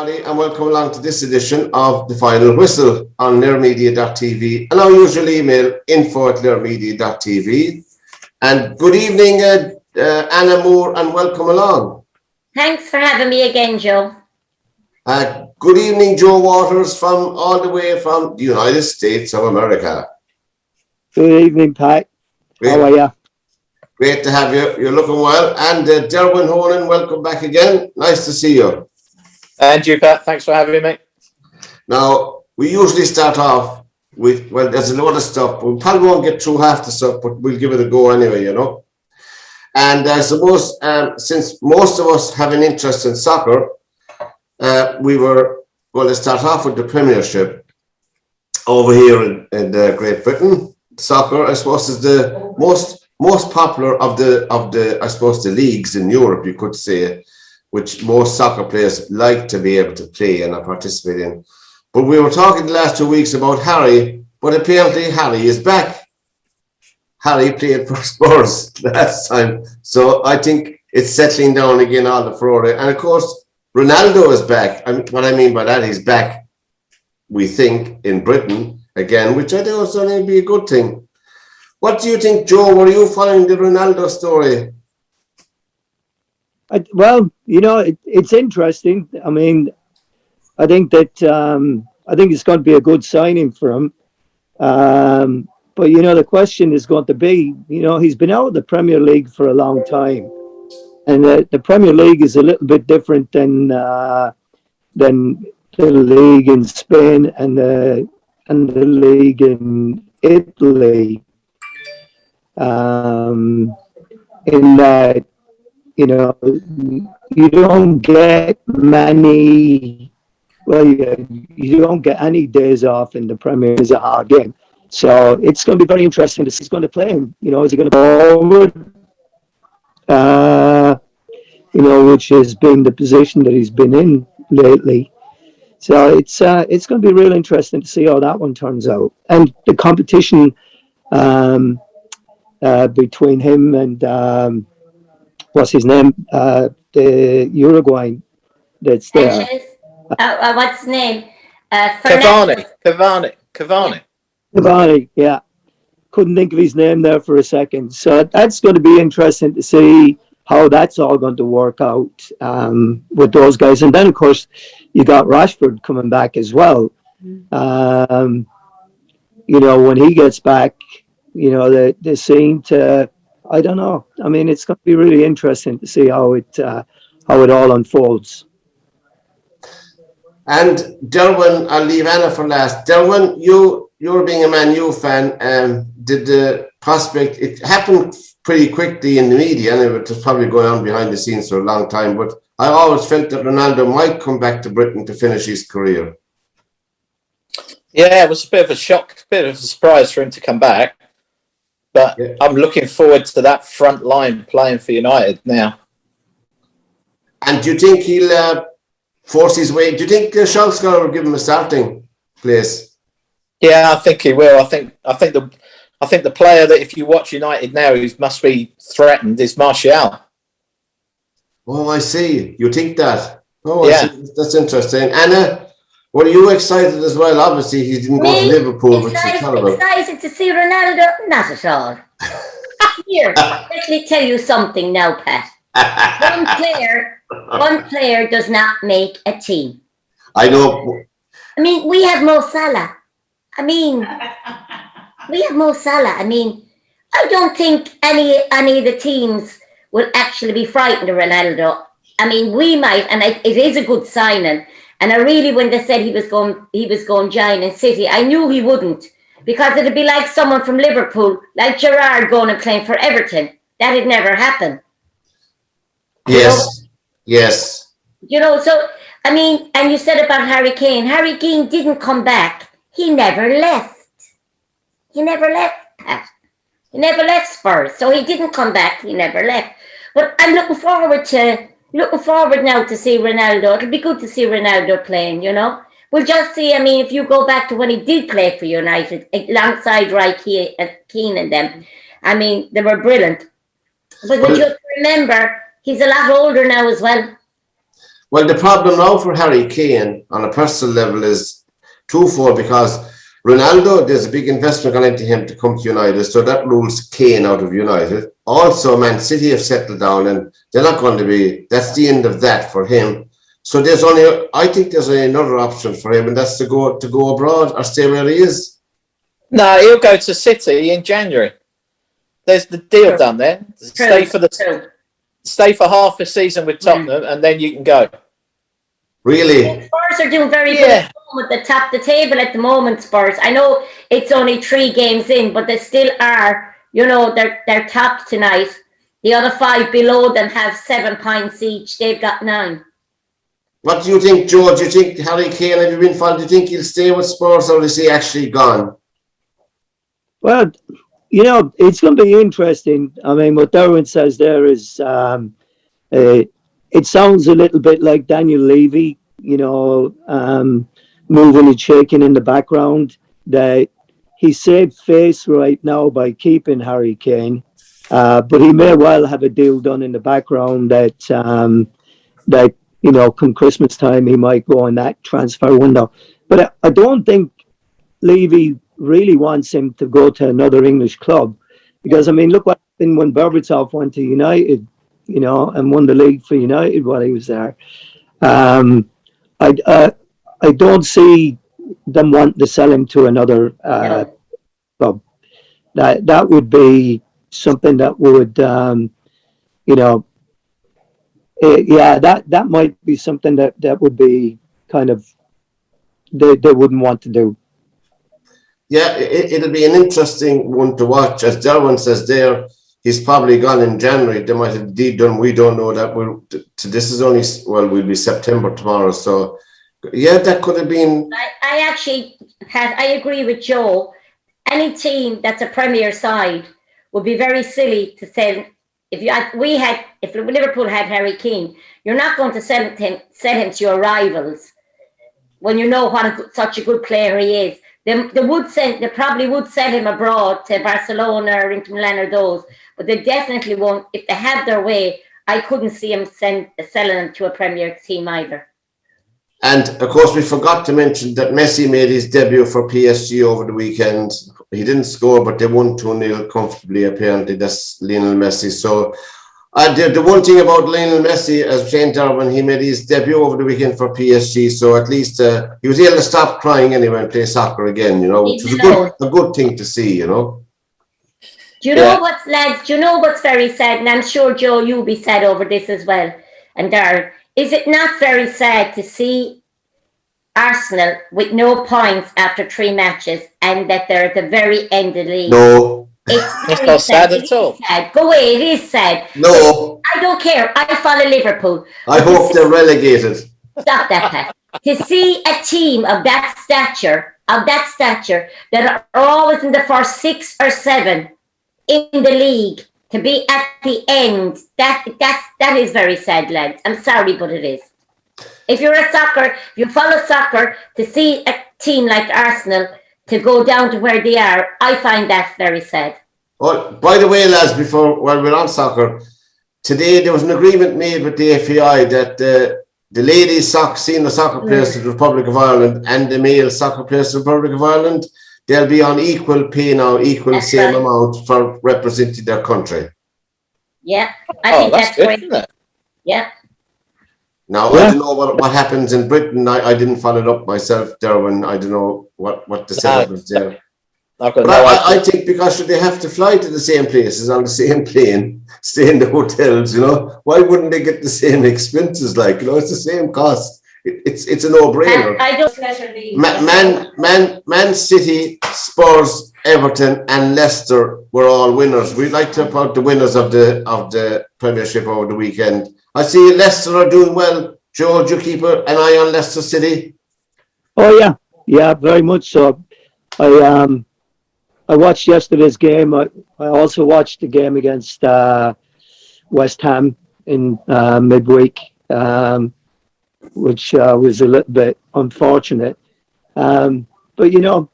everybody, and welcome along to this edition of The Final Whistle on LairMedia.tv and our usual email info@lairmedia.tv. And good evening, Anna Moore, and welcome along. Thanks for having me again, Joe. Good evening, Joe Waters, from all the way from the United States of America. Good evening, Pat. How are you? Great to have you. You're looking well. And Derwynne Honan, welcome back again. Nice to see you. And you, Pat. Thanks for having me. Now, we usually start off with, well, there's a lot of stuff. We probably won't get through half the stuff, but we'll give it a go anyway, you know. And I suppose since most of us have an interest in soccer, we were going to start off with the Premiership over here in Great Britain. Soccer, I suppose, is the most popular of the I suppose the leagues in Europe, you could say, which most soccer players like to be able to play and participate in. But we were talking the last 2 weeks about Harry, but apparently Harry is back. Harry played for Spurs last time, so I think it's settling down again on the floor. And of course, Ronaldo is back. What I mean by that, he's back, we think, in Britain again, which I think is going to be a good thing. What do you think, Joe? Were you following the Ronaldo story? Well, you know, it's interesting. I mean, I think that I think it's going to be a good signing for him. But you know, the question is going to be, you know, he's been out of the Premier League for a long time, and the Premier League is a little bit different than the league in Spain and the league in Italy. In that, you know, you don't get many, well, you don't get any days off in the Premier. It's a hard game. So it's going to be very interesting to see. He's going to play him. You know, is he going to go forward? You know, which has been the position that he's been in lately. So it's going to be real interesting to see how that one turns out. And the competition between him and what's his name, the Uruguayan that's there. What's his name? Cavani. Cavani, yeah. Couldn't think of his name there for a second. So that's going to be interesting to see how that's all going to work out with those guys. And then, of course, you got Rashford coming back as well. You know, when he gets back, you know, they seem to, I don't know. I mean, it's going to be really interesting to see how it all unfolds. And Derwynne, I'll leave Anna for last. Derwynne, you're being a Man U fan, did the prospect, it happened pretty quickly in the media, and it was probably going on behind the scenes for a long time, but I always felt that Ronaldo might come back to Britain to finish his career. Yeah, it was a bit of a shock, a bit of a surprise for him to come back. But yeah, I'm looking forward to that front line playing for United now. And do you think he'll force his way? Do you think Solskjaer will give him a starting place? Yeah, I think he will. I think the player that, if you watch United now, who must be threatened, is Martial. Oh, I see. You think that? Oh, yeah. I see. That's interesting. Anna, were you excited as well? Obviously, he didn't go to Liverpool, which is terrible. Excited to see Ronaldo? Not at all. Here, let me tell you something now, Pat. One player does not make a team. I know. I mean, we have Mo Salah. I don't think any of the teams will actually be frightened of Ronaldo. I mean, we might, and it is a good signing. And I really, when they said he was going joining City, I knew he wouldn't, because it'd be like someone from Liverpool, like Gerrard, going and playing for Everton. That'd never happen. Yes, yes. You know, so I mean, and you said about Harry Kane. Harry Kane didn't come back. He never left. He never left, Pat. He never left Spurs, so he didn't come back. He never left. But I'm looking forward now to see Ronaldo. It'll be good to see Ronaldo playing, you know. We'll just see. I mean, if you go back to when he did play for United, alongside Keane and them, I mean, they were brilliant. But we just remember, he's a lot older now as well. Well, the problem now for Harry Kane on a personal level is twofold, because Ronaldo, there's a big investment going into him to come to United, so that rules Kane out of United. Also, Man City have settled down, and they're not going to be, that's the end of that for him. So I think there's only another option for him, and that's to go abroad or stay where he is. No, he'll go to City in January. There's the deal done there. Stay for half a season with Tottenham, and then you can go. Really? Spurs are doing very good at the top of the table at the moment, Spurs. I know it's only 3 games in, but they still are, they're top tonight. The other 5 below them have 7 points each. They've got 9. What do you think, Joe? Do you think Harry Kane, have you been found? Do you think he'll stay with Spurs, or is he actually gone? Well, it's going to be interesting. I mean, what Derwynne says there is, it sounds a little bit like Daniel Levy, moving and shaking in the background. That he saved face right now by keeping Harry Kane, but he may well have a deal done in the background that come Christmas time he might go in that transfer window. But I don't think Levy really wants him to go to another English club, because I mean, look what happened when Berbatov went to United, and won the league for United while he was there. I don't see them wanting to sell him to another club. That would be something that would, that might be something that would be kind of they wouldn't want to do. Yeah, it'll be an interesting one to watch. As Derwynne says there, he's probably gone in January. They might have indeed done. We don't know that. This is only, we'll be September tomorrow. So, yeah, that could have been. I agree with Joe. Any team that's a Premier side would be very silly to sell. If Liverpool had Harry Kane, you're not going to sell him to your rivals when you know such a good player he is. They probably would sell him abroad to Barcelona or Inter Milan or those, but they definitely won't. If they have their way, I couldn't see him selling him to a Premier team either. And of course, we forgot to mention that Messi made his debut for PSG over the weekend. He didn't score, but they won 2-0 comfortably, apparently. That's Lionel Messi. So the one thing about Lionel Messi, as saying Derwynne, he made his debut over the weekend for PSG. So at least he was able to stop crying anyway and play soccer again, which was a good thing to see, Do you know what's, lads? Do you know what's very sad? And I'm sure, Joe, you'll be sad over this as well. And Darren, is it not very sad to see Arsenal with no points after 3 matches and that they're at the very end of the league? No. It's not sad at all. Sad. Go away, it is sad. No. I don't care. I follow Liverpool. I hope they're relegated. Stop that, Pat. To see a team of that stature, that are always in the first 6 or 7 in the league, to be at the end, that is very sad, lads. I'm sorry, but it is. If you follow soccer, to see a team like Arsenal to go down to where they are, I find that very sad. Oh, by the way, lads, while we're on soccer, today there was an agreement made with the FAI that the ladies senior soccer players of the Republic of Ireland and the male soccer players of the Republic of Ireland, they'll be on equal pay now, same amount for representing their country. Yeah, I think that's great. Isn't it? Yeah. Now, I don't know what happens in Britain. I didn't follow it up myself, Derwynne. I don't know what the setup is there. I think because they have to fly to the same places on the same plane, stay in the hotels, why wouldn't they get the same expenses? It's the same cost. It's a no-brainer. I don't Man City, Spurs, Everton, and Leicester were all winners. We'd like to put the winners of the Premiership over the weekend. I see Leicester are doing well. Joe, do you keep an eye on Leicester City? Oh yeah, very much so. I watched yesterday's game. I also watched the game against West Ham in midweek, which was a little bit unfortunate. But I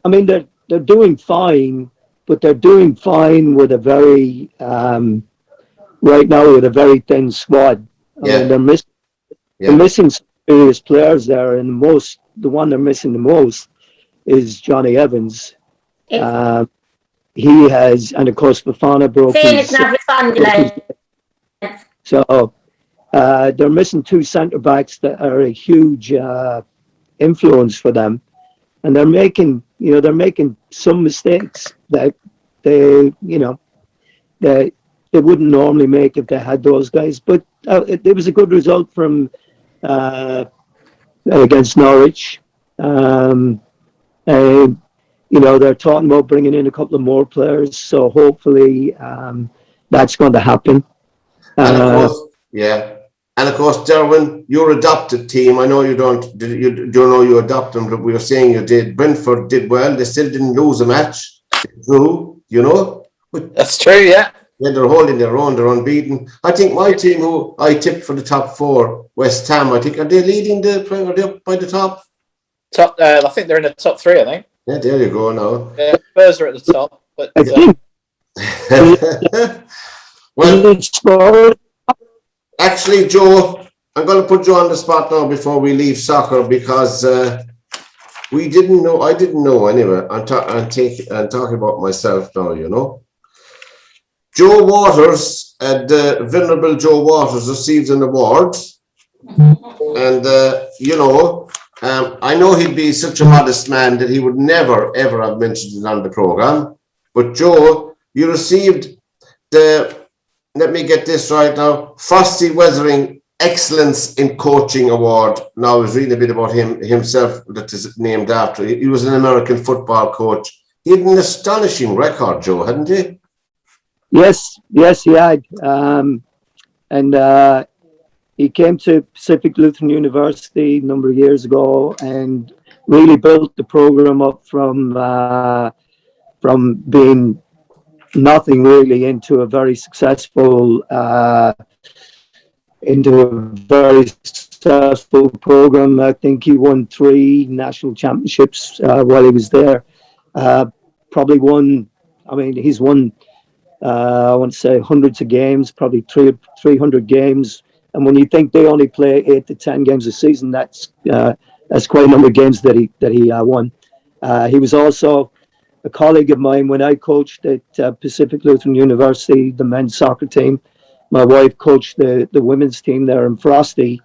mean, they're doing fine, but they're doing fine with a very right now with a very thin squad. I mean, they're missing serious players there, and the one they're missing the most is Johnny Evans. He has, and of course, Bafana broke saying his. It's not responding. So they're missing two centre backs that are a huge influence for them, and they're making some mistakes that they wouldn't normally make if they had those guys. But it was a good result from against Norwich. They're talking about bringing in a couple of more players, so hopefully that's going to happen. And of course, and of course, Derwynne, your adopted team. I know you don't know you adopt them, but we were saying you did. Brentford did well. They still didn't lose a match. They drew, That's true, yeah. Yeah, they're holding their own. They're unbeaten. I think my team, who I tipped for the top four, West Ham. I think are they leading the? Are they up by the top? I think they're in the top three. I think. Yeah, there you go now. Yeah, Spurs are at the top, but. Well, actually, Joe, I'm going to put you on the spot now before we leave soccer because we didn't know. I didn't know anyway. I'm talking about myself now. Joe Waters, the Venerable Joe Waters, received an award, and I know he'd be such a modest man that he would never ever have mentioned it on the program. But Joe, you received the. Let me get this right now. Frosty Weathering Excellence in Coaching Award. Now, I was reading a bit about himself that is named after. He was an American football coach. He had an astonishing record, Joe, hadn't he? Yes, he had. He came to Pacific Lutheran University a number of years ago and really built the program up from being nothing really into a very successful program. I think he won 3 national championships while he was there. Probably won. I mean, he's won. I want to say hundreds of games, probably 300 games. And when you think they only play 8 to 10 games a season, that's quite a number of games that he won. He was also a colleague of mine when I coached at Pacific Lutheran University, the men's soccer team. My wife coached the women's team there, and Frosty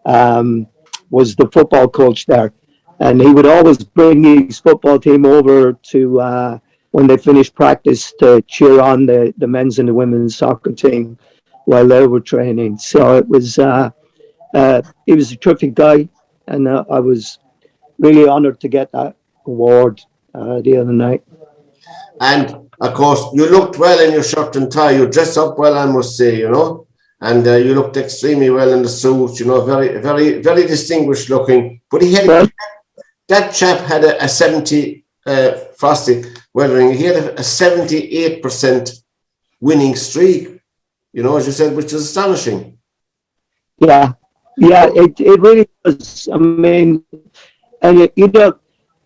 was the football coach there. And he would always bring his football team over to when they finished practice to cheer on the men's and the women's soccer team while they were training. So it was he was a terrific guy, and I was really honored to get that award the other night. And of course, you looked well in your shirt and tie. You dressed up well, I must say, and you looked extremely well in the suit. Very, very, very distinguished looking. But that chap had a 70. Frosty Weathering. He had a 78% winning streak. As you said, which is astonishing. Yeah, it really was. I mean, and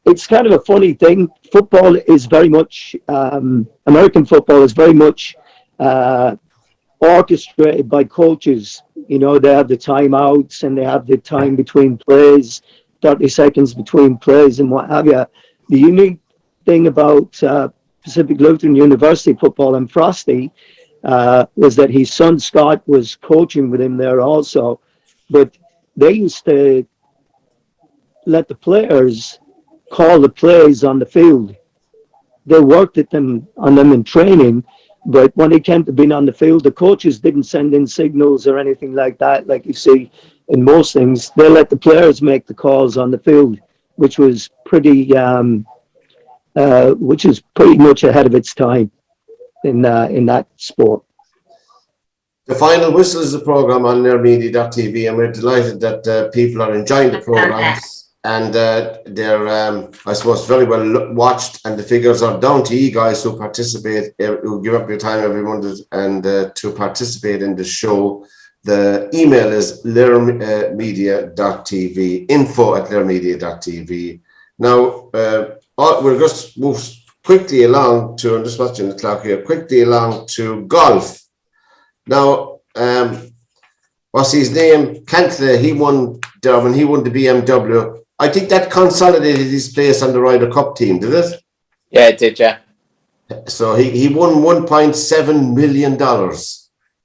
it's kind of a funny thing. Football is very much, American football is very much orchestrated by coaches. They have the timeouts and they have the time between plays, 30 seconds between plays and what have you. The unique thing about Pacific Lutheran University football and Frosty was that his son Scott was coaching with him there also. But they used to let the players call the plays on the field. They worked on them in training, but when it came to being on the field, the coaches didn't send in signals or anything like that, like you see in most things. They let the players make the calls on the field, which was pretty much ahead of its time in that sport. The Final Whistle is a program on lermedia.tv, and we're delighted that people are enjoying the programs, and they're, I suppose, very well watched, and the figures are down to you guys who participate, who give up your time every Monday and to participate in the show. The email is lermedia.tv, info@lermedia.tv. Now, we'll just move quickly along to, I'm just watching the clock here, quickly along to golf. Now, what's his name? Cantley, he won Derwynne, he won the BMW. I think that consolidated his place on the Ryder Cup team, did it? Yeah, it did, yeah. So he won $1.7 million.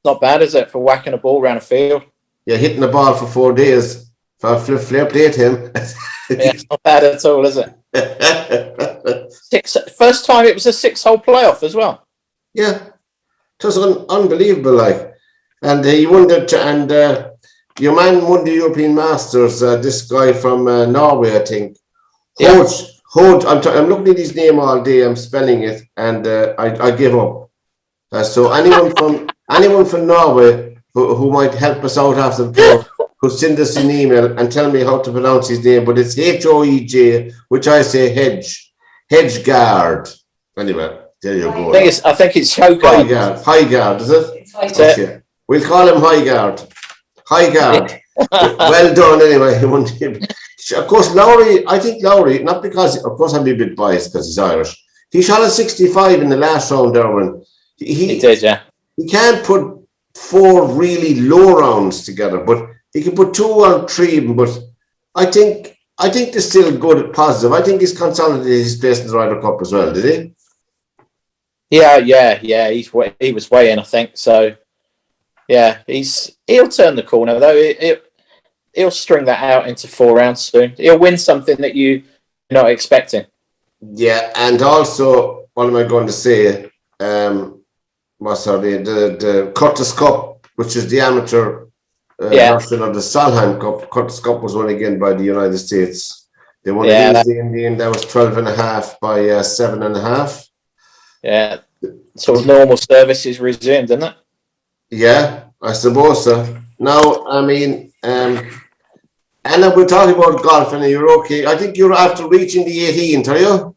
Not bad, is it, for whacking a ball around a field? Yeah, hitting the ball for 4 days. Fair play to him. Yeah, it's not bad at all, is it? First time it was a 6-hole playoff as well. Yeah, it was unbelievable, like. And he won your man won the European Masters. This guy from Norway, I think. Yeah. Hod. I'm looking at his name all day. I'm spelling it, and I give up. So anyone from Norway who might help us out after the talk, could send us an email and tell me how to pronounce his name. But it's Hoej, which I say Hedgegaard. Anyway, there you go. I think it's Hoegaard. Highgard, is it? Okay. We'll call him Highgard. Well done, anyway. Of course, Lowry, not because, of course, I'm a bit biased because he's Irish. He shot a 65 in the last round, Derwynne. He did, yeah. He can't put 4 really low rounds together, but he can put 2 or 3 of them. But I think they're still good, positive. I think he's consolidated his place in the Ryder Cup as well, did he? Yeah. He was way in, I think. So, yeah, he'll turn the corner though. He'll string that out into 4 rounds soon. He'll win something that you're not expecting. Yeah, and also, what am I going to say? The Curtis Cup, which is the amateur version of the Solheim Cup. Curtis Cup was won again by the United States. They won it in the end. That was 12.5 by 7.5. Yeah, sort of normal services resumed, didn't it? Yeah, I suppose so. Now, I mean, Anna, we're talking about golf, and you're okay. I think you're after reaching the 18th, are you?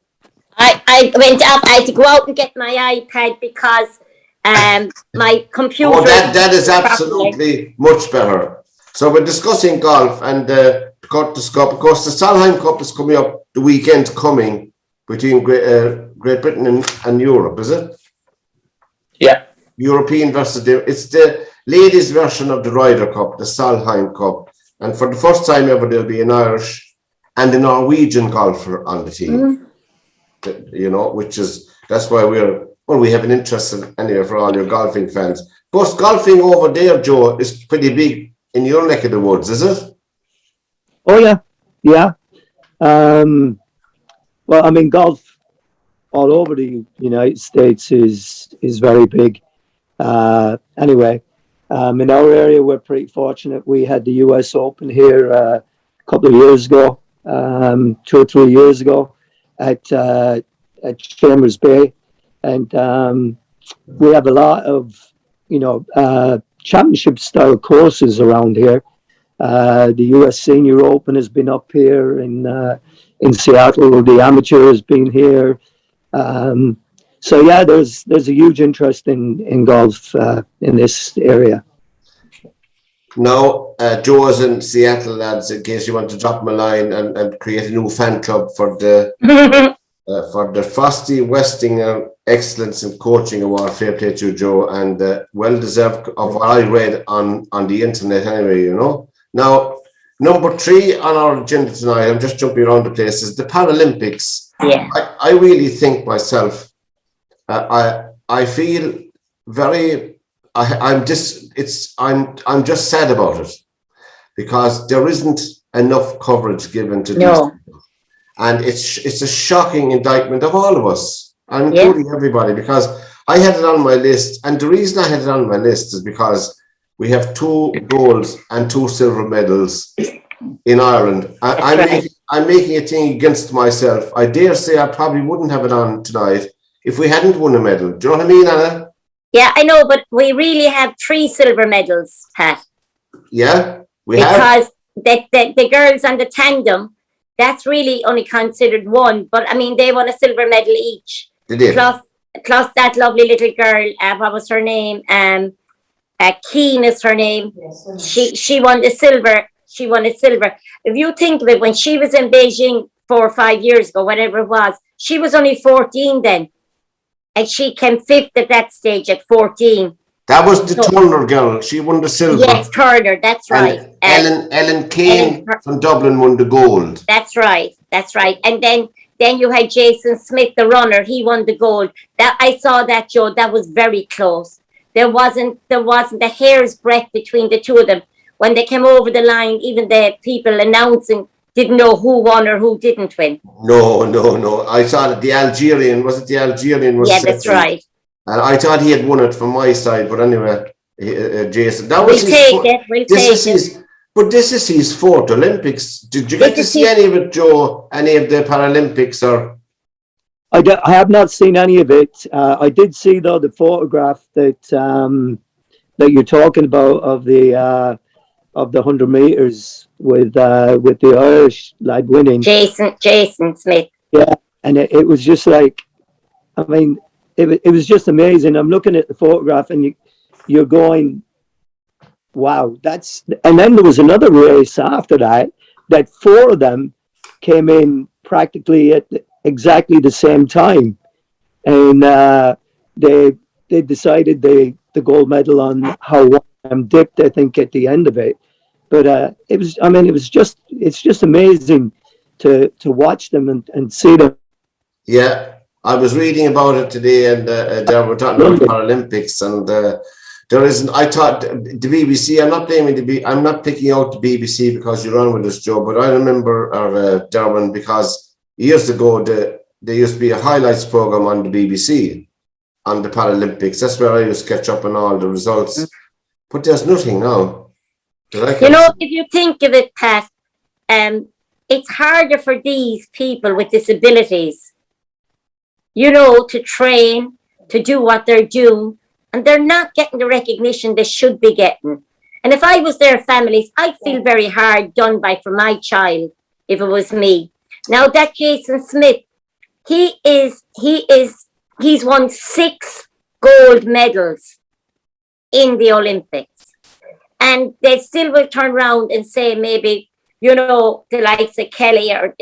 I went up. I had to go out and get my iPad because my computer. Oh, that is absolutely much better. So we're discussing golf and the Curtis Cup. Of course, the Solheim Cup is coming up the weekend coming between Great Britain and Europe, is it? Yeah. European versus it's the ladies' version of the Ryder Cup, the Solheim Cup. And for the first time ever, there'll be an Irish and a Norwegian golfer on the team. You know, that's why we have an interest in anyway for all your golfing fans. But golfing over there, Joe, is pretty big in your neck of the woods, is it? Oh yeah. Well, I mean, golf all over the United States is very big. Anyway, in our area, we're pretty fortunate. We had the US Open here a couple of years ago, 2 or 3 years ago at Chambers Bay, and we have a lot of championship style courses around here. The US Senior Open has been up here in Seattle. The amateur has been here. So yeah, there's a huge interest in golf in this area. Now, Joe is in Seattle, lads, in case you want to drop him a line and create a new fan club for the Frosty Westinger Excellence in Coaching Award. Fair play to you, Joe, and well deserved of what I read on the internet anyway, Now, number 3 on our agenda tonight, I'm just jumping around the places, the Paralympics. Yeah. I really think myself, I feel very, I'm just sad about it because there isn't enough coverage given to these people. And it's a shocking indictment of all of us, including everybody, because I had it on my list. And the reason I had it on my list is because we have 2 golds and 2 silver medals in Ireland. I'm making a thing against myself. I dare say I probably wouldn't have it on tonight if we hadn't won a medal. Do you know what I mean, Anna? Yeah, I know, but we really have 3 silver medals, Pat. Yeah, because the girls on the tandem, that's really only considered 1. But I mean, they won a silver medal each. They did. Plus that lovely little girl, what was her name? Keen is her name. Yes. She won the silver. She won a silver. If you think of it, when she was in Beijing 4 or 5 years ago, whatever it was, she was only 14 then. And she came 5th at that stage at 14. That was the So- Turner girl. She won the silver. Yes, Turner, that's right. And Ellen Kane from Dublin won the gold. That's right. That's right. And then you had Jason Smith, the runner. He won the gold. That I saw that, Joe. That was very close. There wasn't a hair's breadth between the two of them. When they came over the line, even the people announcing didn't know who won or who didn't win. No. I saw that the Algerian was Yeah, that's second. right. And I thought he had won it from my side, but anyway, Jason. That We'll was take it. We'll take it. But this is his fourth Olympics. Did you get to see any of it, Joe? Any of the Paralympics or? I have not seen any of it. I did see though the photograph that that you're talking about of the 100 meters with the Irish lad winning. Jason Smith. Yeah, and it was just like, I mean, it was just amazing. I'm looking at the photograph and you're going, wow, that's. And then there was another race after that four of them came in practically at exactly the same time, and they decided the gold medal on how one of them dipped, I think, at the end of it. But it was, I mean, it's just amazing to watch them and see them. Yeah, I was reading about it today, and they were talking about the Paralympics, and there isn't. I thought the BBC. I'm not picking out the BBC because you're on with us, Joe. But I remember Derwynne, because years ago there used to be a highlights program on the BBC on the Paralympics. That's where I used to catch up on all the results. But there's nothing now. You know, if you think of it, Pat, it's harder for these people with disabilities, you know, to train, to do what they're doing, and they're not getting the recognition they should be getting. And if I was their families, I'd feel very hard done by for my child if it was me. Now that Jason Smith, he's won 6 gold medals in the Olympics. And they still will turn around and say maybe, you know, the likes of Kelly or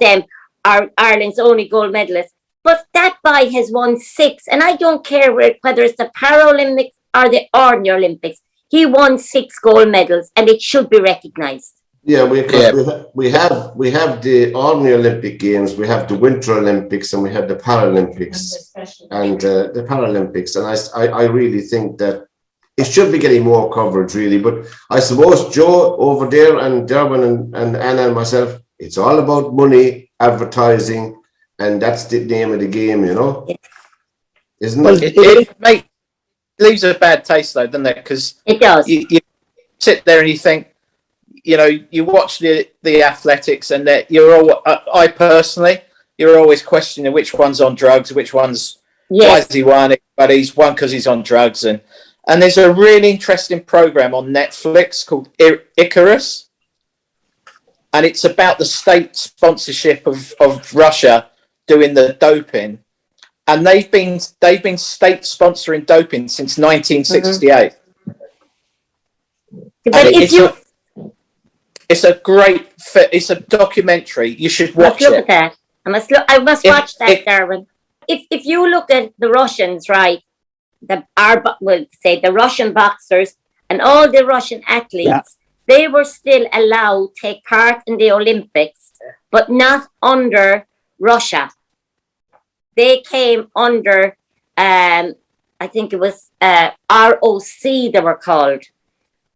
them are Ireland's only gold medalist. But that boy has won 6. And I don't care whether it's the Paralympics or the ordinary Olympics. He won 6 gold medals and it should be recognised. Yeah, we have the ordinary Olympic Games, we have the Winter Olympics, and we have the Paralympics and the Paralympics. And I really think that it should be getting more coverage, really. But I suppose Joe over there and Derwynne and Anna and myself, it's all about money, advertising, and that's the name of the game, you know? Isn't it? It leaves a bad taste, though, doesn't it? Because it does. You sit there and you think, you know, you watch the athletics, and that I personally, you're always questioning which one's on drugs, which one's, why has he won it? But he's won because he's on drugs. And there's a really interesting program on Netflix called Icarus, and it's about the state sponsorship of Russia doing the doping, and they've been state sponsoring doping since 1968. But it's a documentary. You should watch look it. At that. I must watch that, Derwynne. If you look at the Russians, right? The Russian boxers and all the Russian athletes, they were still allowed to take part in the Olympics, but not under Russia. They came under, I think it was ROC they were called,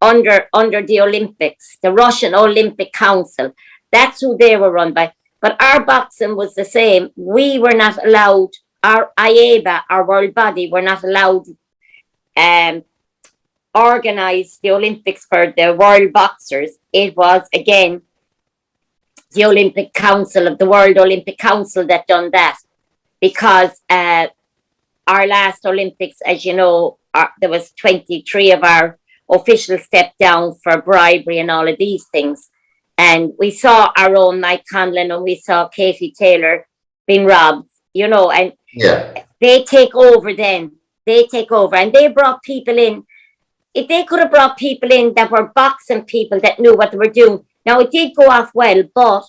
under the Olympics, the Russian Olympic Council. That's who they were run by. But our boxing was the same. We were not allowed. Our IABA, our world body, were not allowed organize the Olympics for the world boxers. It was, again, the Olympic Council of the World Olympic Council that done that. Because our last Olympics, as you know, there was 23 of our officials stepped down for bribery and all of these things. And we saw our own Mike Conlon and we saw Katie Taylor being robbed, you know, and they take over then. They take over and they brought people in. If they could have brought people in that were boxing people that knew what they were doing. Now, it did go off well, but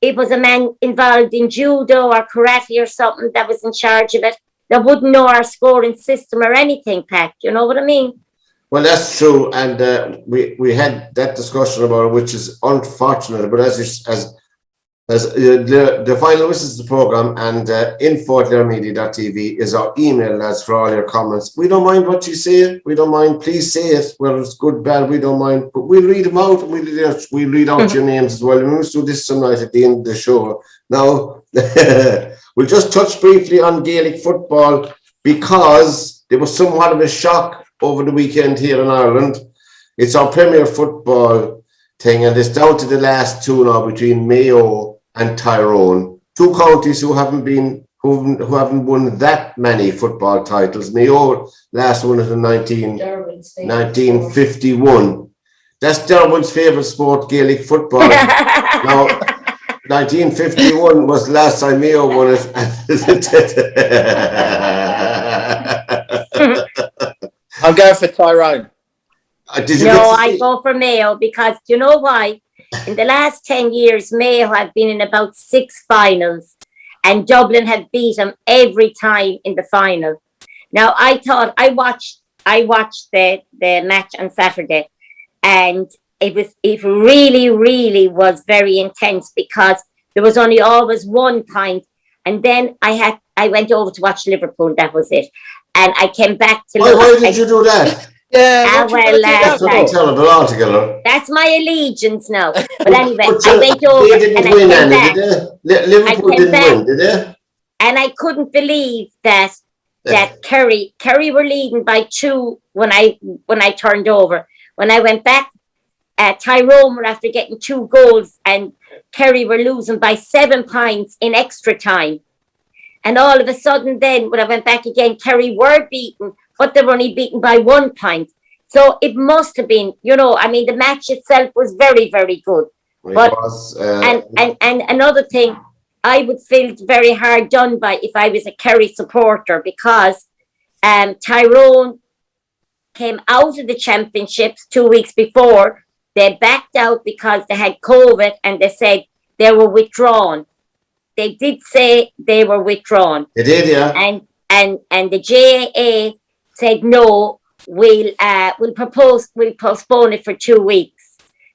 it was a man involved in judo or karate or something that was in charge of it. that wouldn't know our scoring system or anything, Pat. You know what I mean? Well, that's true, and we had that discussion about it, which is unfortunate. But the final wishes the program, and info@lermedia.tv is our email, lads, for all your comments. We don't mind what you say. We don't mind. Please say it, whether it's good, bad. We don't mind, but we'll read them out, and we'll read out your names as well. We must do this tonight at the end of the show. Now, we'll just touch briefly on Gaelic football because there was somewhat of a shock over the weekend here in Ireland. It's our Premier Football thing, and it's down to the last two now between Mayo and Tyrone, two counties who haven't won that many football titles. Mayo last won it in 1951. That's Derwynne's favourite sport, Gaelic football. Now, 1951 was the last time Mayo won it. I'm going for Tyrone. I go for Mayo because you know why? In the last 10 years, Mayo have been in about 6 finals, and Dublin have beat them every time in the final. Now, I watched the match on Saturday, and it really, really was very intense because there was only always 1 point, and then I went over to watch Liverpool. That was it, and I came back to. Why did you do that? Yeah, that's terrible altogether. That's my allegiance now. But anyway, I went over they didn't and win I came any, back. did they? Liverpool didn't win, did they? And I couldn't believe that Kerry were leading by 2 when I turned over. When I went back, Tyrone were after getting 2 goals, and Kerry were losing by 7 points in extra time. And all of a sudden, then when I went back again, Kerry were beaten, but they were only beaten by 1 point. So it must have been, the match itself was very, very good. But and another thing, I would feel very hard done by if I was a Kerry supporter, because Tyrone came out of the championships 2 weeks before. They backed out because they had COVID, and they said they were withdrawn. They did say they were withdrawn. They did, yeah. And the GAA said no. We'll postpone it for 2 weeks.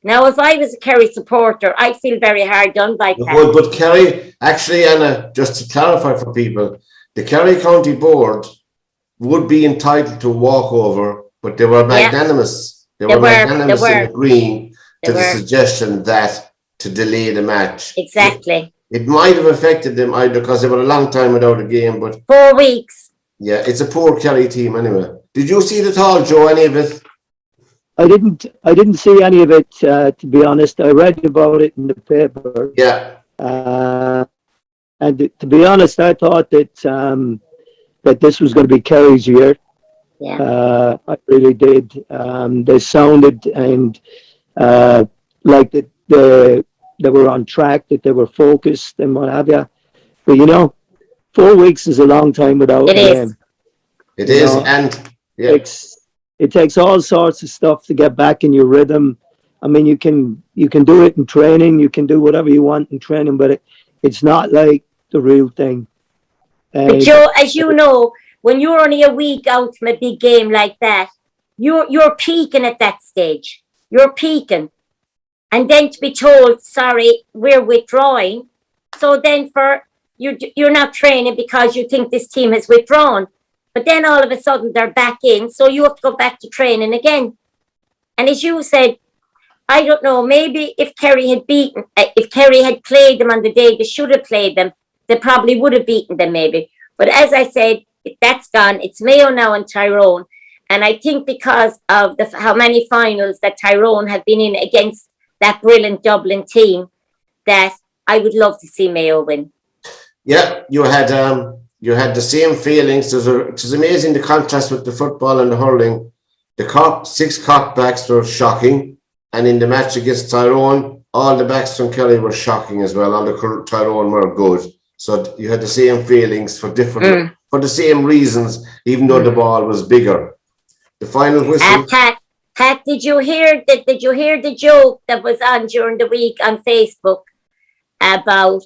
Now, if I was a Kerry supporter, I'd feel very hard done by that. But Kerry, actually, Anna, just to clarify for people, the Kerry County Board would be entitled to a walkover, but they were magnanimous. They were magnanimous in agreeing to the suggestion that to delay the match. Exactly. It might have affected them either because they were a long time without a game, but 4 weeks. Yeah, it's a poor Kerry team anyway. Did you see it at all, Joe? Any of it? I didn't see any of it, to be honest. I read about it in the paper. Yeah. And to be honest, I thought that that this was going to be Kerry's year. Yeah. I really did. They sounded and like that they were on track, that they were focused and what have you. But 4 weeks is a long time without a game. It is, and it takes all sorts of stuff to get back in your rhythm. I mean, you can do it in training, you can do whatever you want in training, but it's not like the real thing. But Joe, as you know, when you're only a week out from a big game like that, you're peaking at that stage. You're peaking, and then to be told, sorry, we're withdrawing. So then you're not training because you think this team has withdrawn. But then all of a sudden they're back in, so you have to go back to training again. And as you said, I don't know, maybe if Kerry had played them on the day they should have played them, they probably would have beaten them maybe. But as I said, that's gone. It's Mayo now and Tyrone. And I think because of how many finals that Tyrone have been in against that brilliant Dublin team, that I would love to see Mayo win. Yeah, you had the same feelings. It was amazing, the contrast with the football and the hurling. The 6 Cork backs were shocking, and in the match against Tyrone, all the backs from Kerry were shocking as well. All the Tyrone were good. So you had the same feelings for the same reasons, even though the ball was bigger. The final whistle. Pat, did you hear the joke that was on during the week on Facebook about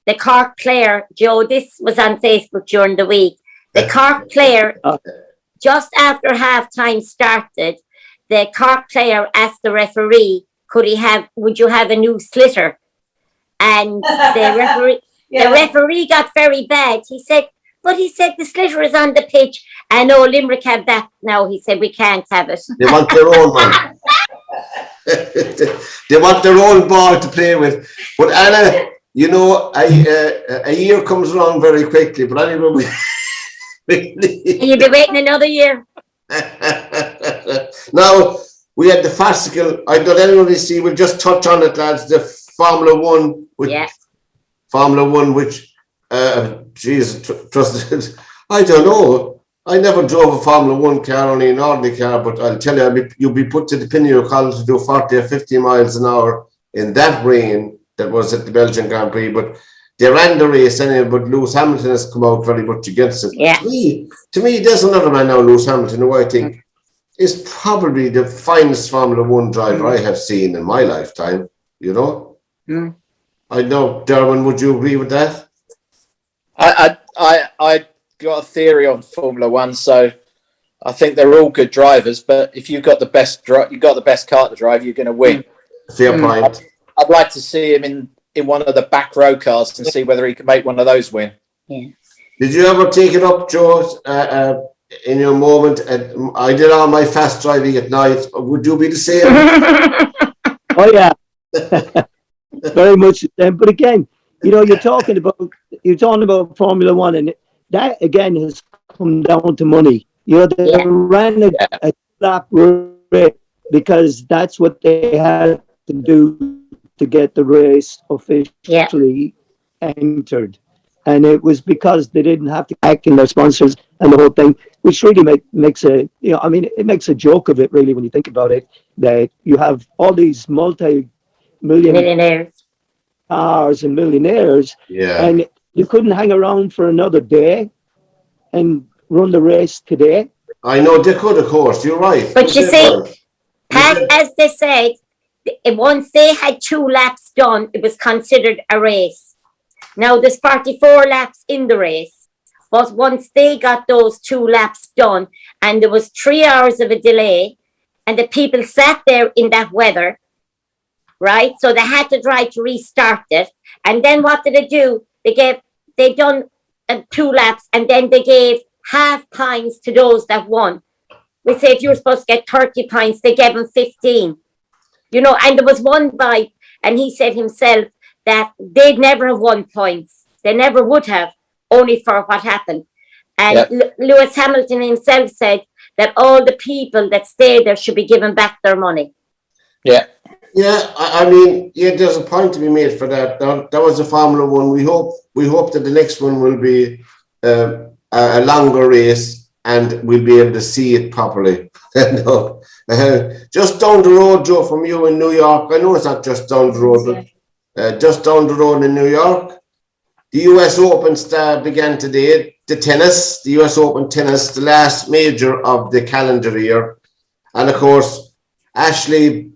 the Cork player, Joe, this was on Facebook during the week. The Cork player, just after half time started, the Cork player asked the referee, would you have a new slitter? And the referee got very bad. He said, the slitter is on the pitch. And no, Limerick have that now. He said, we can't have it. They want their own one. They want their own ball to play with. But Anna, you know, a year comes along very quickly. But anyway, You'll be waiting another year. Now, we had the farcical, I don't anybody see, we'll just touch on it, lads, the Formula One, which, trusted, I don't know. I never drove a Formula One car, only an ordinary car, but I'll tell you, you'll be put to the pin of your collar to do 40 or 50 miles an hour in that rain that was at the Belgian Grand Prix. But they ran the race anyway, but Lewis Hamilton has come out very much against it. Yeah. To me, there's another man now, Lewis Hamilton, who I think is probably the finest Formula One driver I have seen in my lifetime, you know? Mm. I know, Derwynne, would you agree with that? I got a theory on Formula One, so I think they're all good drivers. But if you've got the best car to drive, you're going to win. Fair point. I'd like to see him in one of the back row cars and see whether he can make one of those win. Yeah. Did you ever take it up, Joe, in your moment? I did all my fast driving at night. Would you be the same? Oh yeah, very much the same. But again, you know, you're talking about Formula One, and that again has come down to money. You know, they ran a lap race because that's what they had to do to get the race officially entered. And it was because they didn't have to act in their sponsors and the whole thing, which really makes it makes a joke of it, really, when you think about it, that you have all these multi-millionaires cars and millionaires, and you couldn't hang around for another day and run the race today. I know they could, of course, you're right. But you see, Pat, as they said, once they had 2 laps done, it was considered a race. Now there's 44 laps in the race, but once they got those 2 laps done, and there was 3 hours of a delay, and the people sat there in that weather, right? So they had to try to restart it. And then what did they do? They done 2 laps, and then they gave half points to those that won. We say if you were supposed to get 30 points, they gave them 15. You know, and there was one guy, and he said himself that they'd never have won points. They never would have, only for what happened. And Lewis Hamilton himself said that all the people that stayed there should be given back their money. Yeah. Yeah, I mean, there's a point to be made for that. That was a Formula One. We hope that the next one will be a longer race, and we'll be able to see it properly. No. Just down the road, Joe, from you in New York. I know it's not just down the road, but just down the road in New York, the US Open began today. The US Open tennis, the last major of the calendar year, and of course, Ashley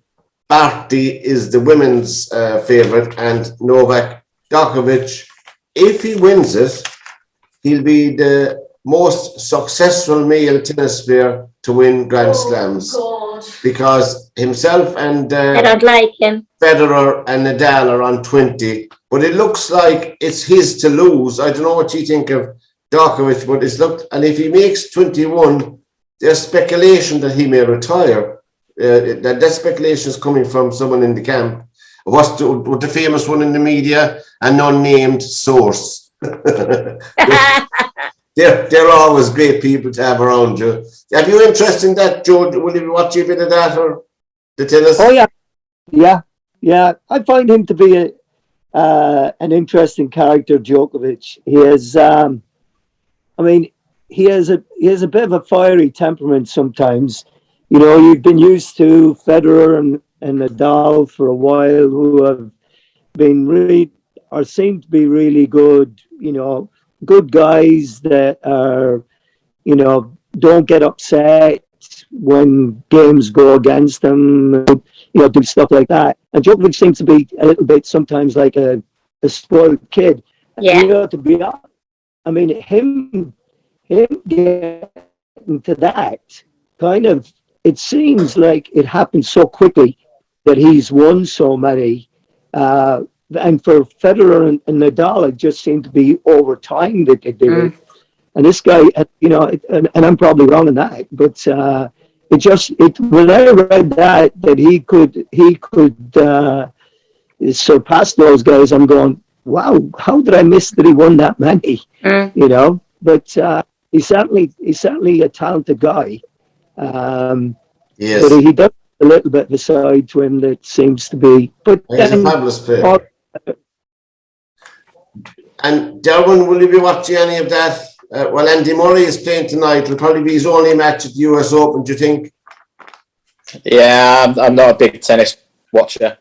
Barty is the women's favorite, and Novak Djokovic, if he wins it, he'll be the most successful male tennis player to win Grand Slams. God. Because himself and I don't like him. Federer and Nadal are on 20, but it looks like it's his to lose. I don't know what you think of Djokovic, but it's looked, and if he makes 21, there's speculation that he may retire. That speculation is coming from someone in the camp. What's the famous one in the media? An unnamed source. They're always great people to have around you. Have you interest in that, Joe? Will you watch a bit of that, or the tennis? Oh yeah. I find him to be an interesting character, Djokovic. He is, he has a bit of a fiery temperament sometimes. You know, you've been used to Federer and Nadal for a while, who have been seem to be really good, you know, good guys that are, you know, don't get upset when games go against them, you know, do stuff like that. And Djokovic seems to be a little bit sometimes like a spoiled kid. Yeah. You know, to be honest, I mean, him getting to that kind of, it seems like it happened so quickly that he's won so many. And for Federer and Nadal, it just seemed to be over time that they did it. And this guy, you know, and I'm probably wrong in that, but when I read that he could surpass those guys, I'm going, wow, how did I miss that he won that many? You know, but he's certainly a talented guy. Yes, But he does a little bit of a side to him that seems to be. But he's a then, fabulous player. And Derwynne, will you be watching any of that? Well, Andy Murray is playing tonight. It'll probably be his only match at the US Open, do you think? Yeah, I'm not a big tennis watcher.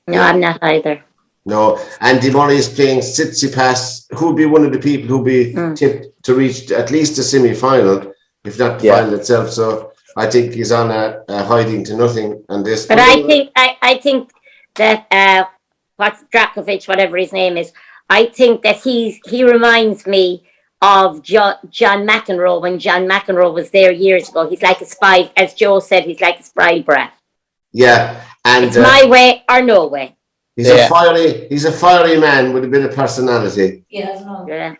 No, I'm not either. No, Andy Murray is playing Tsitsipas, who'll be one of the people who'll be tipped to reach at least the semi-final, if not the final itself. So I think he's on a hiding to nothing on this. But I think that what's Drakovic, whatever his name is, I think that he reminds me of John McEnroe when John McEnroe was there years ago. He's like a spy, as Joe said, he's like a spy brat. Yeah, and it's my way or no way. He's a fiery man with a bit of personality. Yeah.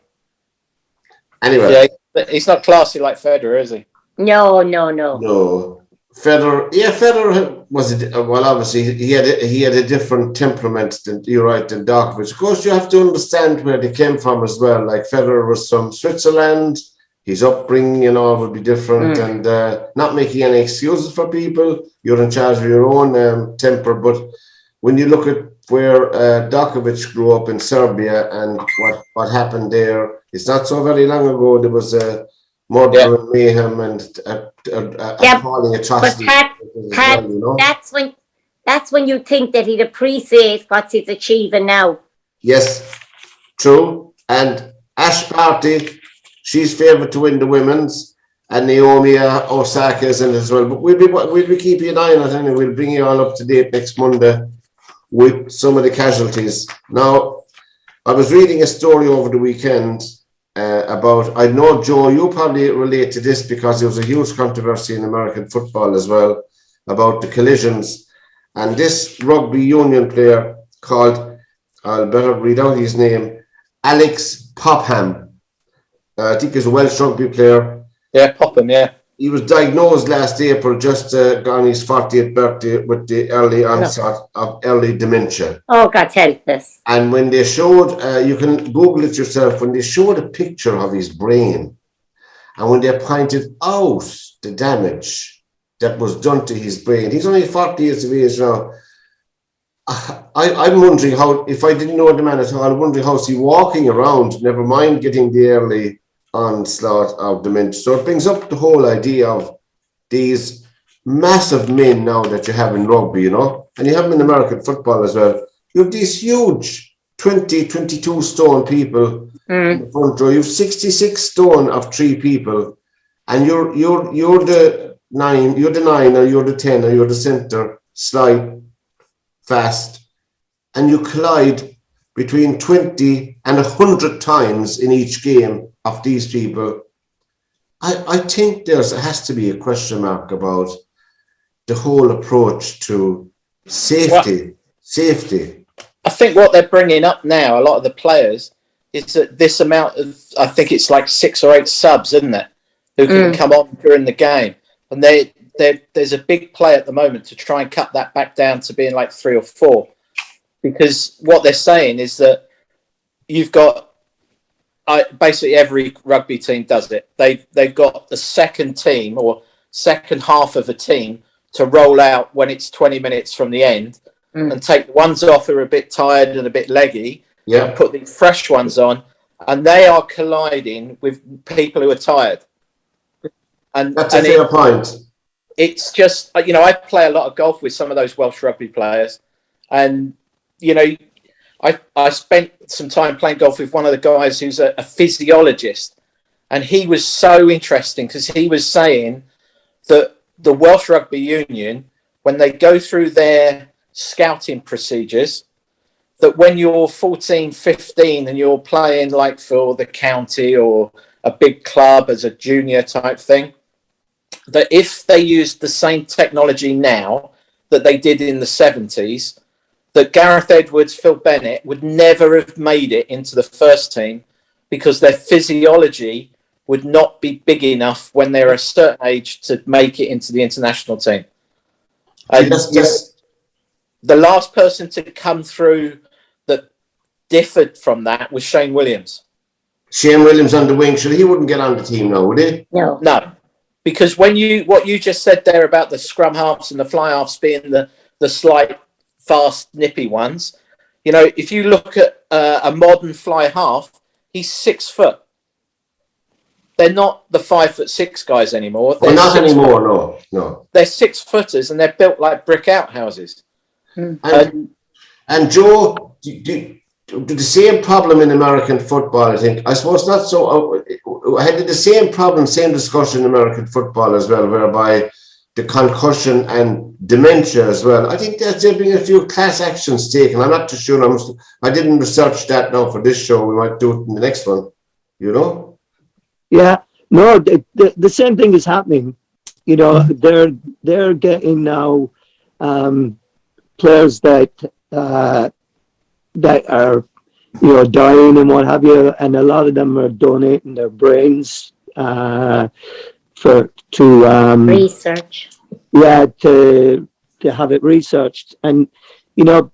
Anyway. Yeah, he's not classy like Federer, is he? No. No. Federer was well. Obviously, he had a different temperament than than Djokovic. Of course, you have to understand where they came from as well. Like Federer was from Switzerland, his upbringing, would be different, and not making any excuses for people. You're in charge of your own temper. But when you look at where Djokovic grew up in Serbia and what happened there, it's not so very long ago. There was a murder and mayhem and appalling atrocities. But Pat, that's when you think that he'd appreciate what he's achieving now. Yes, true. And Ash Barty, she's favoured to win the women's, and Naomi Osaka is in it as well. But we'll be keeping an eye on it, and we'll bring you all up to date next Monday with some of the casualties. Now, I was reading a story over the weekend about, I know, Joe, you probably relate to this because there was a huge controversy in American football as well about the collisions. And this rugby union player called, I'll better read out his name, Alex Popham. I think he's a Welsh rugby player. Yeah, Popham, yeah. He was diagnosed last April, just on his 40th birthday, with the early onset of early dementia. Oh, God help us. And when they showed, you can Google it yourself, when they showed a picture of his brain, and when they pointed out the damage that was done to his brain, he's only 40 years of age now. I'm wondering how, if I didn't know the man at all, I'm wondering how's he walking around, never mind getting the early onslaught of dementia. So it brings up the whole idea of these massive men now that you have in rugby, and you have them in American football as well. You have these huge 20, 22 stone people in the front row. You have 66 stone of 3 people, and you're the 9, or you're the 10, or you're the center, slide fast, and you collide between 20 and 100 times in each game of these people. I think there has to be a question mark about the whole approach to safety. Well, Safety. I think what they're bringing up now, a lot of the players, is that this amount of, I think it's like 6 or 8 subs, isn't it, who can come on during the game. And there's a big play at the moment to try and cut that back down to being like 3 or 4. Because what they're saying is that you've got, basically every rugby team does it. They've got the second team or second half of a team to roll out when it's 20 minutes from the end and take the ones off who are a bit tired and a bit leggy and put the fresh ones on, and they are colliding with people who are tired. And that's a fair point. It's just, I play a lot of golf with some of those Welsh rugby players, and I spent some time playing golf with one of the guys who's a physiologist, and he was so interesting because he was saying that the Welsh Rugby Union, when they go through their scouting procedures, that when you're 14, 15 and you're playing like for the county or a big club as a junior type thing, that if they used the same technology now that they did in the 70s, that Gareth Edwards, Phil Bennett would never have made it into the first team because their physiology would not be big enough when they're a certain age to make it into the international team. The last person to come through that differed from that was Shane Williams. Shane Williams on the wing, so he wouldn't get on the team now, would he? No. Because what you just said there about the scrum halves and the fly halves being the slight, fast, nippy ones, you know, if you look at a modern fly half, he's 6 foot. They're not the 5'6" guys anymore. Well, not anymore. No. They're 6 footers and they're built like brick outhouses. And Joe, do the same problem in American football, I think. I suppose not so. I had the same problem, same discussion in American football as well, whereby the concussion and dementia as well. I think there's been a few class actions taken. I'm not too sure. I didn't research that now for this show. We might do it in the next one, you know? Yeah, no, the same thing is happening. You know, they're getting now players that are, you know, dying and what have you, and a lot of them are donating their brains to Research. Yeah, to have it researched. And you know,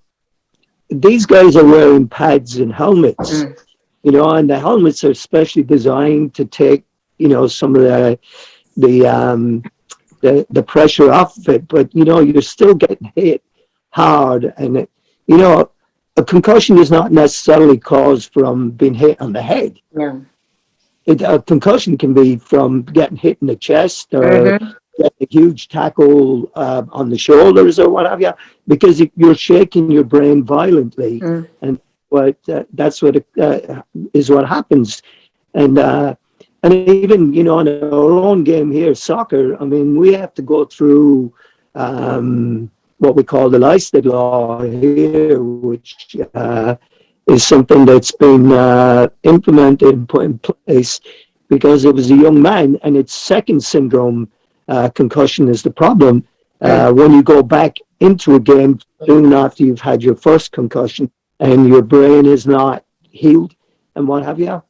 these guys are wearing pads and helmets. You know, and the helmets are specially designed to take, you know, some of the pressure off of it. But you know, you're still getting hit hard, and you know, a concussion is not necessarily caused from being hit on the head. No. A concussion can be from getting hit in the chest or getting a huge tackle on the shoulders or what have you, because you're shaking your brain violently, and that's what is what happens. And even, you know, in our own game here, soccer, I mean, we have to go through what we call the Leicester law here, which is something that's been implemented and put in place because it was a young man, and it's second syndrome concussion is the problem. When you go back into a game soon after you've had your first concussion and your brain is not healed and what have you.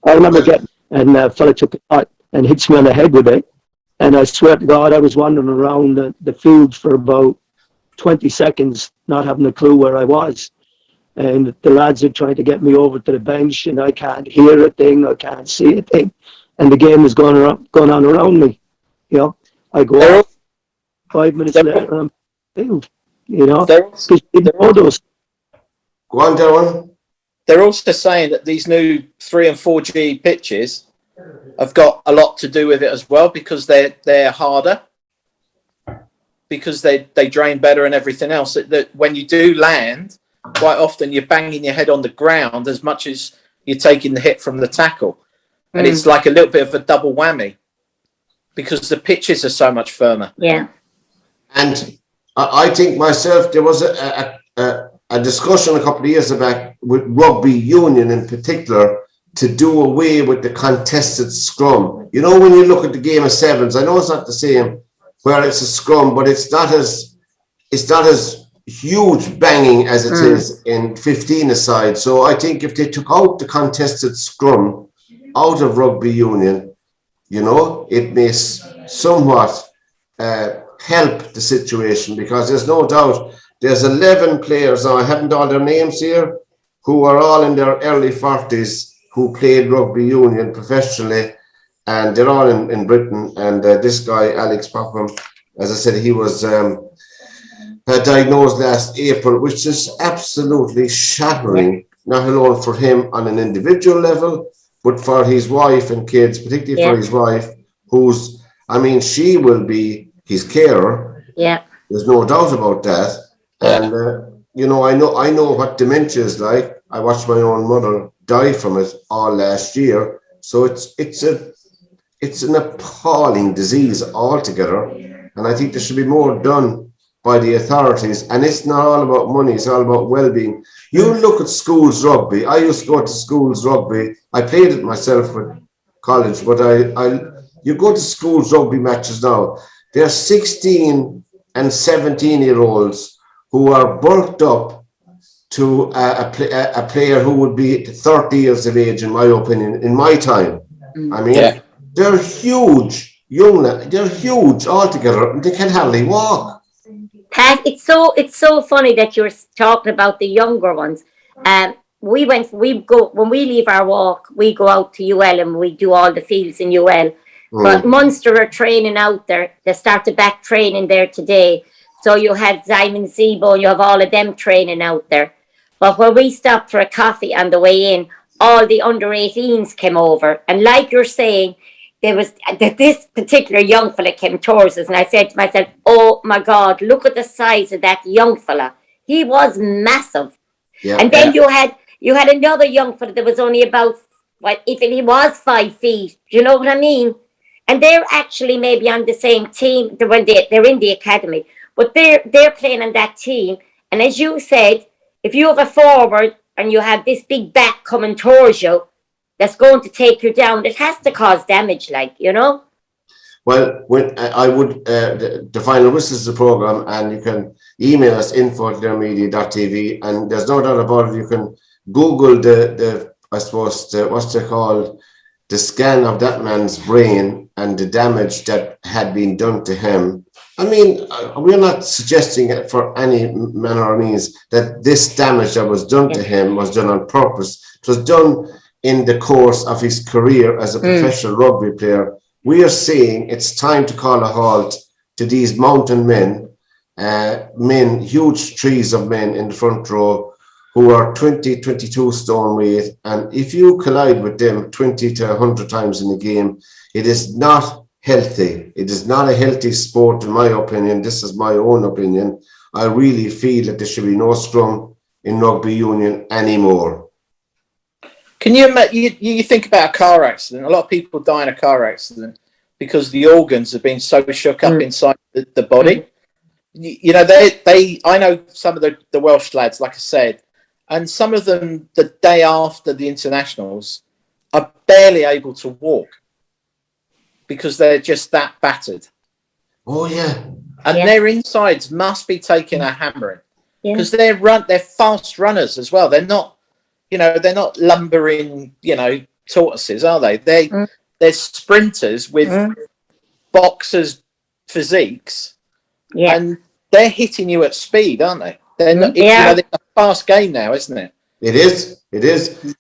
I remember and a fella took a shot and hits me on the head with it. And I swear to God, I was wandering around the field for about 20 seconds, not having a clue where I was. And the lads are trying to get me over to the bench, and I can't hear a thing, I can't see a thing. And the game is going on around me. You know, I go off, 5 minutes later, I'm field. You know, because you know those. Go on, Derwynne. They're also saying that these new 3 and 4G pitches have got a lot to do with it as well, because they're harder, because they drain better and everything else. That when you do land, quite often you're banging your head on the ground as much as you're taking the hit from the tackle, and it's like a little bit of a double whammy because the pitches are so much firmer. Yeah, and I think myself there was a discussion a couple of years back with rugby union in particular to do away with the contested scrum. You know, when you look at the game of sevens, I know it's not the same where it's a scrum, but it's not as huge banging as it is in 15-a-side. So I think if they took out the contested scrum out of rugby union, you know, it may somewhat help the situation, because there's no doubt there's 11 players, now I haven't all their names here, who are all in their early 40s who played rugby union professionally, and they're all in Britain. And this guy, Alex Popham, as I said, he was diagnosed last April, which is absolutely shattering, not alone for him on an individual level, but for his wife and kids, particularly for his wife, who's, I mean, she will be his carer. Yeah. There's no doubt about that. And, you know, I know what dementia is like. I watched my own mother die from it all last year. So it's an appalling disease altogether. And I think there should be more done by the authorities, and it's not all about money, it's all about well-being. You look at schools rugby. I used to go to schools rugby. I played it myself with college, but you go to schools rugby matches now, they're 16 and 17-year-olds who are bulked up to a player who would be 30 years of age, in my opinion, in my time. I mean, they're huge, they're huge altogether, and they can hardly walk. Pat, it's so funny that you're talking about the younger ones. We go when we leave our walk, we go out to UL and we do all the fields in UL. But Munster are training out there. They started back training there today. So you have Simon Zebo, you have all of them training out there. But when we stopped for a coffee on the way in, all the under 18s came over. And like you're saying, there was this particular young fella came towards us, and I said to myself, "Oh my God, look at the size of that young fella. He was massive." Yeah, and then you had another young fella that was only about if he was 5 feet. Do you know what I mean? And they're actually maybe on the same team when they're in the academy, but they're playing on that team. And as you said, if you have a forward and you have this big back coming towards you, that's going to take you down. It has to cause damage, Well, when I would, the final whistle is the program, and you can email us info@dermedia.tv, and there's no doubt about it. You can Google the I suppose what's they called, the scan of that man's brain and the damage that had been done to him. I mean, we're not suggesting it for any manner or means that this damage that was done to him was done on purpose. It was done in the course of his career as a professional rugby player. We are saying it's time to call a halt to these mountain men, huge trees of men in the front row who are 20, 22 stone weight. And if you collide with them 20 to 100 times in a game, it is not healthy. It is not a healthy sport, in my opinion. This is my own opinion. I really feel that there should be no scrum in rugby union anymore. Can you think about a car accident? A lot of people die in a car accident because the organs have been so shook up inside the body. You know, I know some of the Welsh lads, like I said, and some of them the day after the internationals are barely able to walk because they're just that battered. Oh yeah. And their insides must be taking a hammering because they're fast runners as well. They're not, they're not lumbering, tortoises, are they? They're sprinters with boxers' physiques, and they're hitting you at speed, aren't they? They're not, it's a fast game now, isn't it? It is.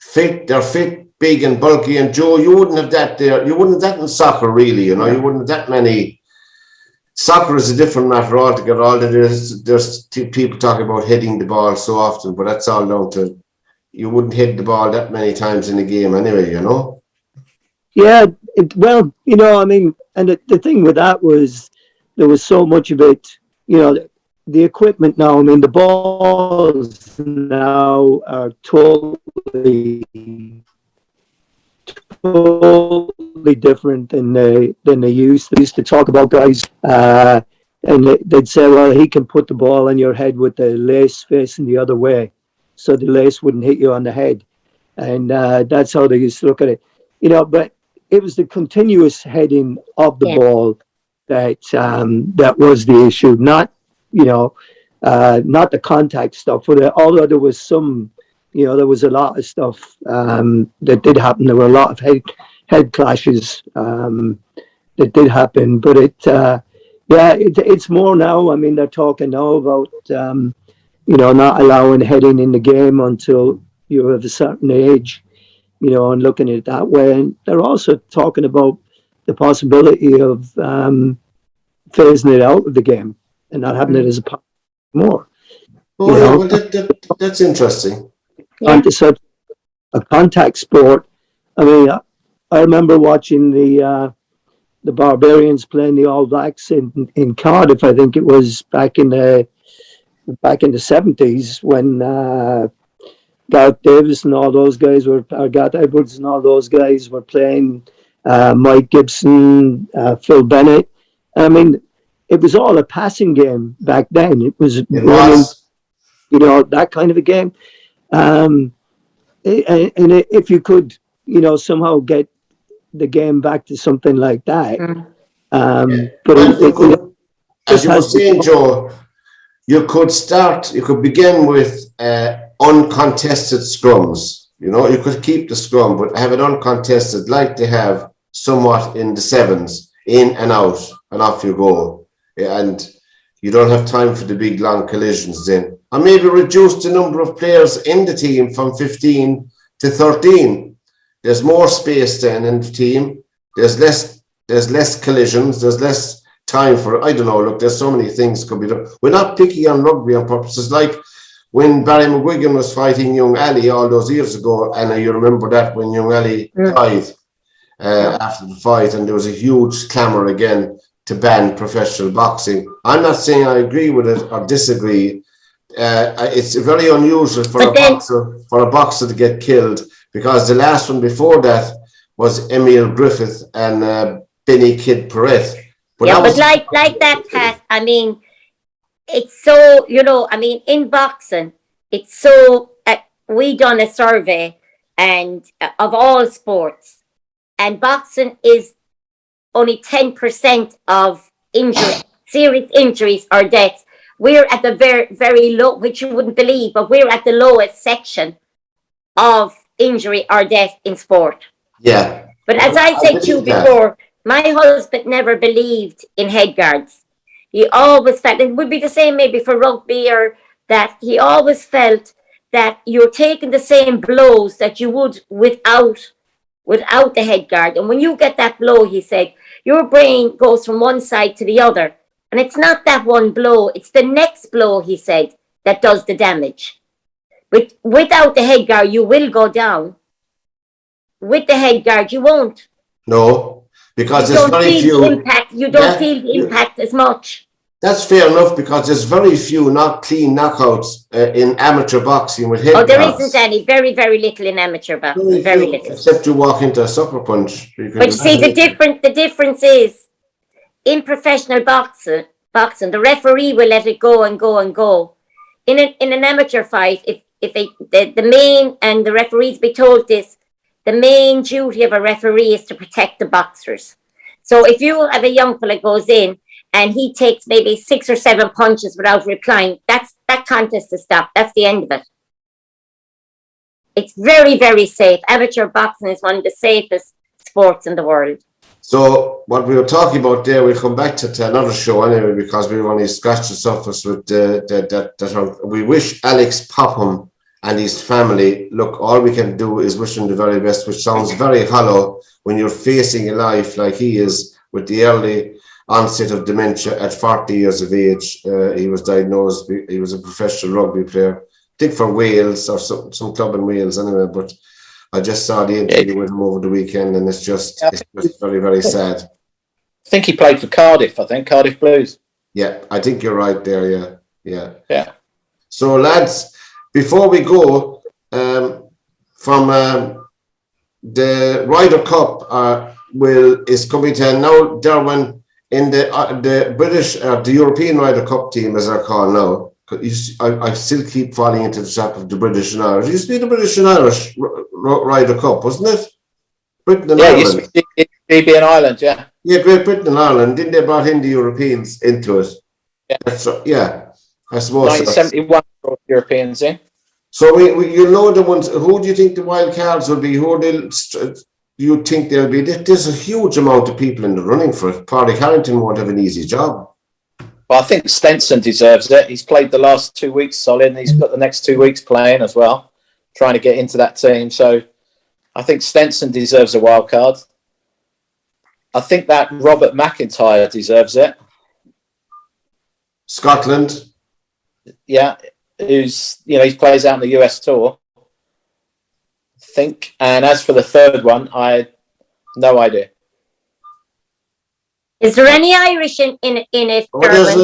Fit, they're fit, big and bulky. And Joe, you wouldn't have that there. You wouldn't have that in soccer, really. You wouldn't have that many. Soccer is a different matter altogether. All that there's people talking about heading the ball so often, but that's all down to you wouldn't hit the ball that many times in a game anyway, Yeah, well, I mean, and the thing with that was there was so much of it, the equipment now, I mean, the balls now are totally different than they used to. They used to talk about guys, and they'd say, well, he can put the ball on your head with the lace facing the other way, so the lace wouldn't hit you on the head. And that's how they used to look at it. But it was the continuous heading of the ball that was the issue, not the contact stuff. But although there was some, there was a lot of stuff that did happen. There were a lot of head clashes that did happen. But it's more now. I mean, they're talking now about not allowing heading in the game until you have a certain age. And looking at it that way. And they're also talking about the possibility of phasing it out of the game and not having it as a part more. Oh, well, that's interesting. Onto such a contact sport. I mean, I remember watching the Barbarians playing the All Blacks in Cardiff. I think it was back in the 70s when Gareth Davis and all those guys Gareth Edwards and all those guys were playing, Mike Gibson, Phil Bennett. I mean, it was all a passing game back then. It was It running, was. you know, that kind of a game. And if you could, you know, somehow get the game back to something like that, Mm. but Well, you it could, as just you were has saying, to. Joe, you could begin with uncontested scrums. You know, you could keep the scrum, but have it uncontested, like they have somewhat in the sevens, in and out, and off you go. Yeah, and you don't have time for the big long collisions then. And maybe reduce the number of players in the team from 15 to 13. There's more space then in the team. There's less collisions. There's less time for, I don't know, look, there's so many things could be done. We're not picky on rugby on purpose. It's like when Barry McGuigan was fighting young Ali all those years ago, and you remember that when young Ali died after the fight, and there was a huge clamour again to ban professional boxing. I'm not saying I agree with it or disagree. It's very unusual for a boxer to get killed, because the last one before that was Emil Griffith and Benny Kid Perret. But like that, Pat, I mean, it's so, you know, I mean, in boxing, it's so, we done a survey and of all sports, and boxing is only 10% of serious injuries or deaths. We're at the very, very low, which you wouldn't believe, but we're at the lowest section of injury or death in sport. Yeah. But as I said to you before, my husband never believed in head guards. He always felt, it would be the same maybe for rugby, or that he always felt that you're taking the same blows that you would without the head guard. And when you get that blow, he said, your brain goes from one side to the other. And it's not that one blow, it's the next blow, he said, that does the damage. But without the head guard, you will go down. With the head guard, you won't. No, because there's very few. You don't feel the impact as much. That's fair enough, because there's very few not clean knockouts in amateur boxing with head guards. There isn't any. Very, very little in amateur boxing. Very little. Except you walk into a sucker punch. But you see, the difference is, in professional boxing, the referee will let it go and go and go. In an amateur fight, if the main, and the referees be told this, the main duty of a referee is to protect the boxers. So if you have a young fella goes in and he takes maybe 6 or 7 punches without replying, that contest is stopped. That's the end of it. It's very, very safe. Amateur boxing is one of the safest sports in the world. So what we were talking about there, we'll come back to another show anyway, because we've only scratched the surface with that. We wish Alex Popham and his family, look, all we can do is wish him the very best, which sounds very hollow when you're facing a life like he is, with the early onset of dementia at 40 years of age. He was diagnosed, he was a professional rugby player, I think for Wales, or some club in Wales anyway, but I just saw the interview with him over the weekend, and it's just very, very sad. I think he played for Cardiff, Cardiff Blues. Yeah, I think you're right there, yeah. So lads, before we go, from the Ryder Cup is coming to now, Derwynne, in the British, the European Ryder Cup team, as they're called now. I still keep falling into the trap of the British and Irish. It used to be the British and Irish Ryder Cup, wasn't it? Britain and Ireland. Yeah, GB and Ireland, yeah. Yeah, Great Britain and Ireland. Didn't they brought in the Europeans into it? Yeah. That's right. Yeah, I suppose. 1971 brought Europeans in. So you know the ones. Who do you think the wild cards will be? Who do you think they'll be? There's a huge amount of people in the running for it. Paddy Harrington won't have an easy job. Well, I think Stenson deserves it. He's played the last 2 weeks solid, and he's got the next 2 weeks playing as well, trying to get into that team. So I think Stenson deserves a wild card. I think that Robert McIntyre deserves it. Scotland. Yeah, he plays out in the US tour, I think. And as for the third one, I no idea. Is there any Irish in it? Oh, there's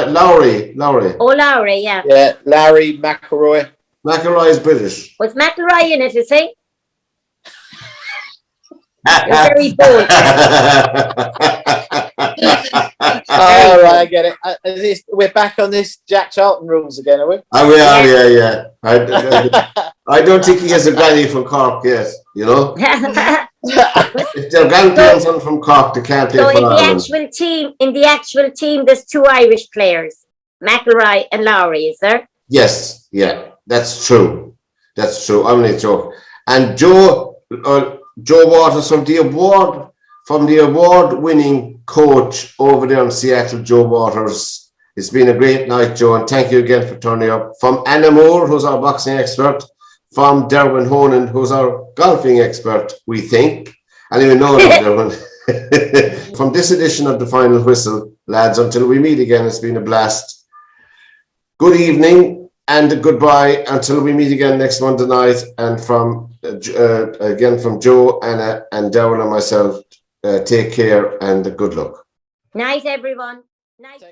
Lowry. Oh, Lowry, yeah. Yeah, Larry McIlroy. McIlroy is British. Was McIlroy in it, is he? You're very bold. Oh, right, I get it. We're back on this Jack Charlton rules again, are we? Oh, we are, yeah. I don't think he has a granny from Cork yet, you know? If their grandparents are from Cork, they can't play So for in the Ireland. actual team, there's 2 Irish players, McElroy and Lowry, is there? Yes, yeah, that's true. That's true. I'm only joking. And Joe Waters from the award-winning coach over there in Seattle, Joe Waters. It's been a great night, Joe, and thank you again for turning up. From Anna Moore, who's our boxing expert, from Derwynne Honan, who's our golfing expert, we think. I don't even know that, Derwynne. From this edition of The Final Whistle, lads, until we meet again, it's been a blast. Good evening and goodbye until we meet again next Monday night. And from again from Joe, Anna, and Darren and myself, take care and good luck. Night, everyone. Night.